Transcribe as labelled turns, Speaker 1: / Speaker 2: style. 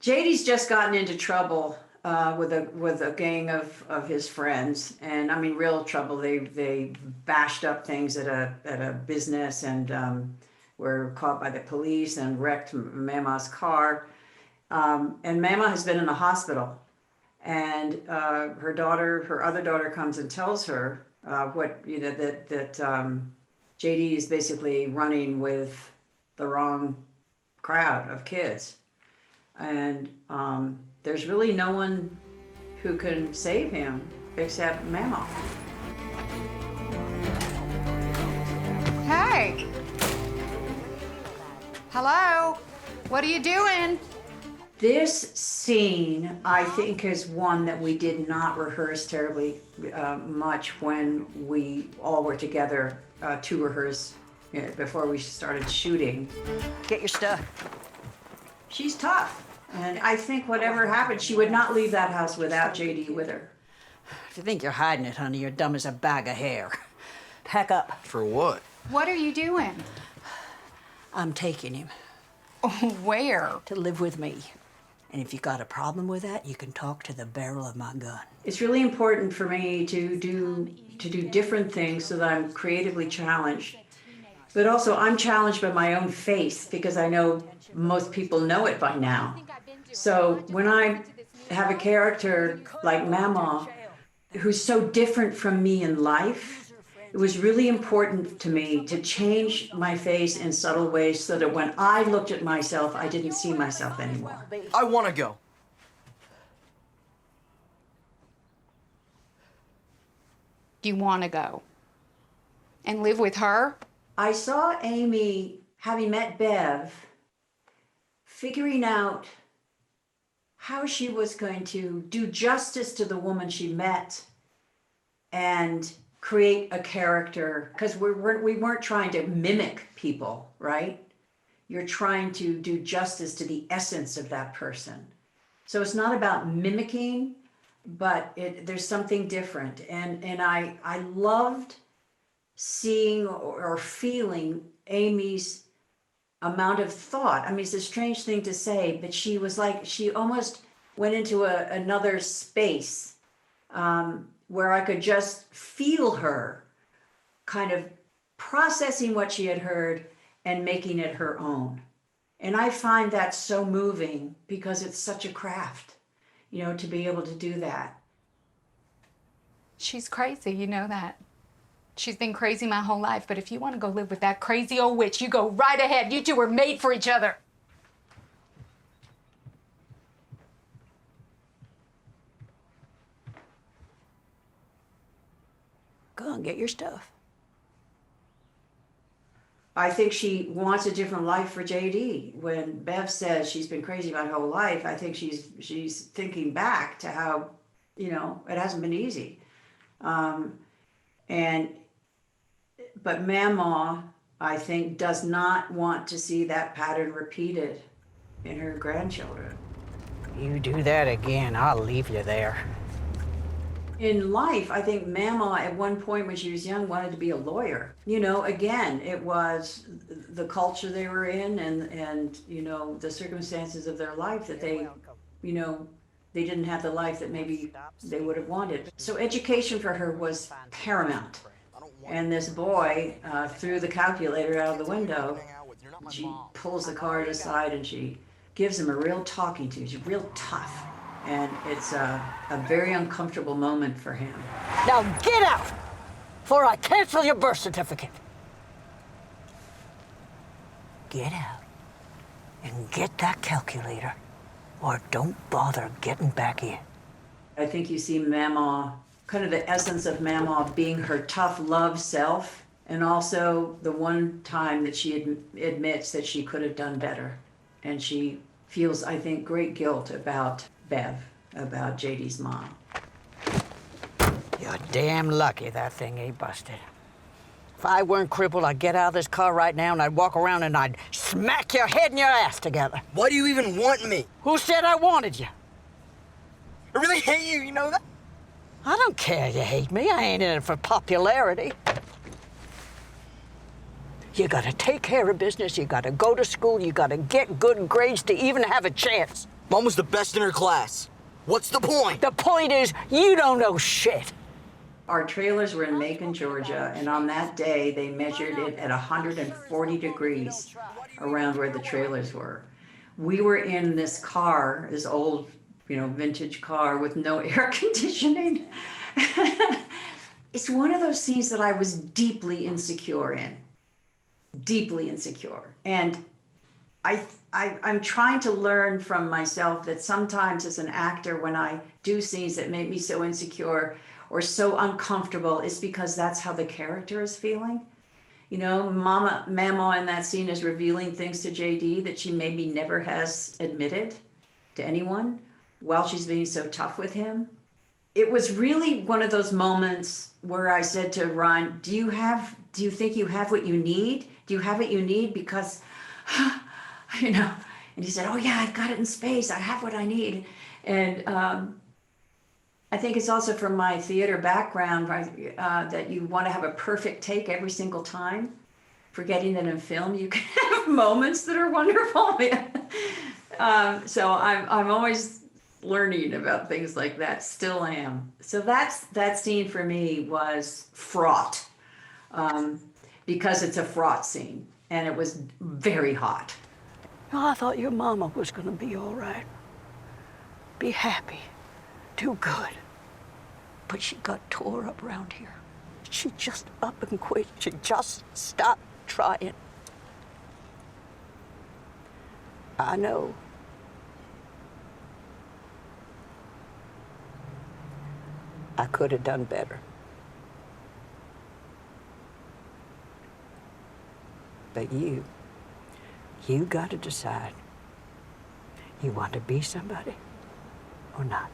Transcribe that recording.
Speaker 1: JD's just gotten into trouble with a gang of his friends, and I mean real trouble. They bashed up things at a business and were caught by the police and wrecked Mamaw's car. And Mamaw has been in the hospital, and her other daughter comes and tells her that JD is basically running with the wrong crowd of kids. And there's really no one who can save him except Mamaw.
Speaker 2: Hey. Hello. What are you doing?
Speaker 1: This scene, I think, is one that we did not rehearse terribly much when we all were together to rehearse before we started shooting.
Speaker 3: Get your stuff.
Speaker 1: She's tough. And I think whatever happened, she would not leave that house without JD with her.
Speaker 3: If you think you're hiding it, honey, you're dumb as a bag of hair. Pack up.
Speaker 4: For what?
Speaker 2: What are you doing?
Speaker 3: I'm taking him
Speaker 2: Where?
Speaker 3: to live with me. And if you got a problem with that, you can talk to the barrel of my gun.
Speaker 1: It's really important for me to do different things so that I'm creatively challenged. But also I'm challenged by my own faith because I know most people know it by now. So when I have a character like Mamaw, who's so different from me in life, it was really important to me to change my face in subtle ways so that when I looked at myself, I didn't see myself anymore.
Speaker 4: I want to go.
Speaker 2: You want to go and live with her?
Speaker 1: I saw Amy, having met Bev, figuring out how she was going to do justice to the woman she met and create a character, because we weren't trying to mimic people, right? You're trying to do justice to the essence of that person. So it's not about mimicking, but there's something different. And I loved seeing or feeling Amy's amount of thought. I mean, it's a strange thing to say, but she was like, she almost went into another space where I could just feel her kind of processing what she had heard and making it her own. And I find that so moving because it's such a craft, to be able to do that.
Speaker 2: She's crazy, you know that. She's been crazy my whole life, but if you want to go live with that crazy old witch, you go right ahead. You two are made for each other.
Speaker 3: Go on, get your stuff.
Speaker 1: I think she wants a different life for JD. When Bev says she's been crazy my whole life, I think she's thinking back to how, it hasn't been easy. But Mamaw, I think, does not want to see that pattern repeated in her grandchildren.
Speaker 3: You do that again, I'll leave you there.
Speaker 1: In life, I think Mamaw, at one point when she was young, wanted to be a lawyer. Again, it was the culture they were in and the circumstances of their life that they didn't have the life that maybe they would have wanted. So education for her was paramount. And this boy threw the calculator out of the window. She pulls the card aside and she gives him a real talking to. She's real tough. And it's a very uncomfortable moment for him.
Speaker 3: Now get out, before I cancel your birth certificate. Get out and get that calculator, or don't bother getting back in.
Speaker 1: I think you see Mamaw, kind of the essence of Mamaw being her tough love self, and also the one time that she admits that she could have done better. And she feels, I think, great guilt about Bev, about JD's mom.
Speaker 3: You're damn lucky that thing ain't busted. If I weren't crippled, I'd get out of this car right now and I'd walk around and I'd smack your head and your ass together.
Speaker 4: Why do you even want me?
Speaker 3: Who said I wanted you?
Speaker 4: I really hate you, you know that?
Speaker 3: I don't care you hate me. I ain't in it for popularity. You gotta take care of business, you gotta go to school, you gotta get good grades to even have a chance.
Speaker 4: Mom was the best in her class. What's the point?
Speaker 3: The point is, you don't know shit.
Speaker 1: Our trailers were in Macon, Georgia, and on that day, they measured it at 140 degrees around where the trailers were. We were in this car, this old, vintage car with no air conditioning. It's one of those scenes that I was deeply insecure in. Deeply insecure. And I'm trying to learn from myself that sometimes as an actor, when I do scenes that make me so insecure or so uncomfortable, it's because that's how the character is feeling. Mamaw in that scene is revealing things to JD that she maybe never has admitted to anyone while she's being so tough with him. It was really one of those moments where I said to Ron, do you think you have what you need? Do you have what you need? Because, and he said, oh yeah, I've got it in space. I have what I need. And I think it's also from my theater background, that you want to have a perfect take every single time, forgetting that in film you can have moments that are wonderful. So I'm always learning about things like that, still am. So that scene for me was fraught, because it's a fraught scene, and it was very hot.
Speaker 3: Oh, I thought your mama was gonna be all right. Be happy, do good. But she got tore up around here. She just up and quit. She just stopped trying. I know. I could have done better. But you got to decide. You want to be somebody or not.